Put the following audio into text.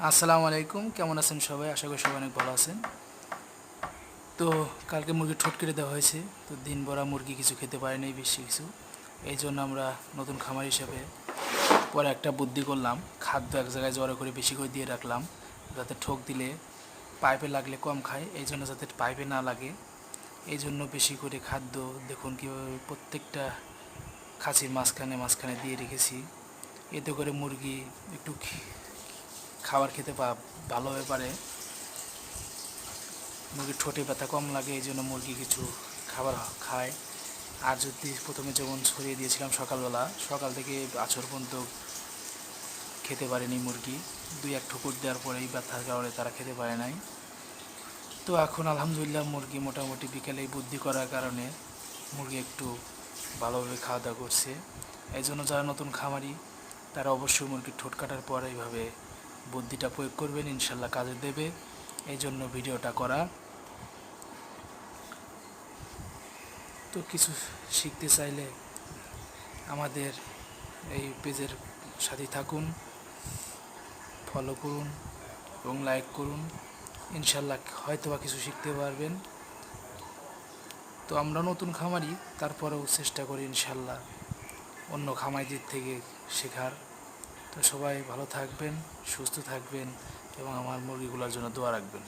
আসসালামু আলাইকুম, কেমন আছেন সবাই? আশা করি সবাই অনেক ভালো আছেন। তো কালকে মুরগির ঠোঁট কেটে দেওয়া হয়েছে। তো দিন ভরা মুরগি কিছু খেতে পারেনি, বেশি কিছু। এই জন্য আমরা নতুন খামার হিসেবে পরে একটা বুদ্ধি করলাম, খাদ্য এক জায়গায় জড়ো করে বেশি করে দিয়ে রাখলাম, যাতে ঠোক দিলে পাইপে লাগলে কম খায়, এই জন্য যাতে পাইপে না লাগে এই জন্য বেশি করে খাদ্য দেখুন কীভাবে প্রত্যেকটা খাঁচির মাঝখানে মাঝখানে দিয়ে রেখেছি। এতে করে মুরগি একটু খাবার খেতে ভালোভাবে পারে। মুরগির ঠোঁটে ব্যথা কম লাগে, এই জন্য মুরগি কিছু খাবার খায়। আর যদি প্রথমে যেমন ছড়িয়ে দিয়েছিলাম সকালবেলা, সকাল থেকে আছর পর্যন্ত খেতে পারেনি মুরগি, দুই এক ঠুকুর দেওয়ার পরেই ব্যথার কারণে তারা খেতে পারে নাই। তো এখন আলহামদুলিল্লাহ মুরগি মোটামুটি বিকেলে বুদ্ধি করার কারণে মুরগি একটু ভালোভাবে খাওয়া দাওয়া করছে। এই জন্য যারা নতুন খামারি তারা অবশ্যই মুরগির ঠোঁট কাটার পর এইভাবে বুদ্ধিটা প্রয়োগ করবেন, ইনশাল্লাহ কাজে দেবে। এই জন্য ভিডিওটা করা। তো কিছু শিখতে চাইলে আমাদের এই পেজের সাথে থাকুন, ফলো করুন এবং লাইক করুন, ইনশাল্লাহ হয়তো বা কিছু শিখতে পারবেন। তো আমরা নতুন খামারি, তারপরেও চেষ্টা করি ইনশাল্লাহ অন্য খামারিদের থেকে শেখার। তো সবাই ভালো থাকবেন, সুস্থ থাকবেন এবং আমার মুরগিগুলোর জন্য দোয়া রাখবেন।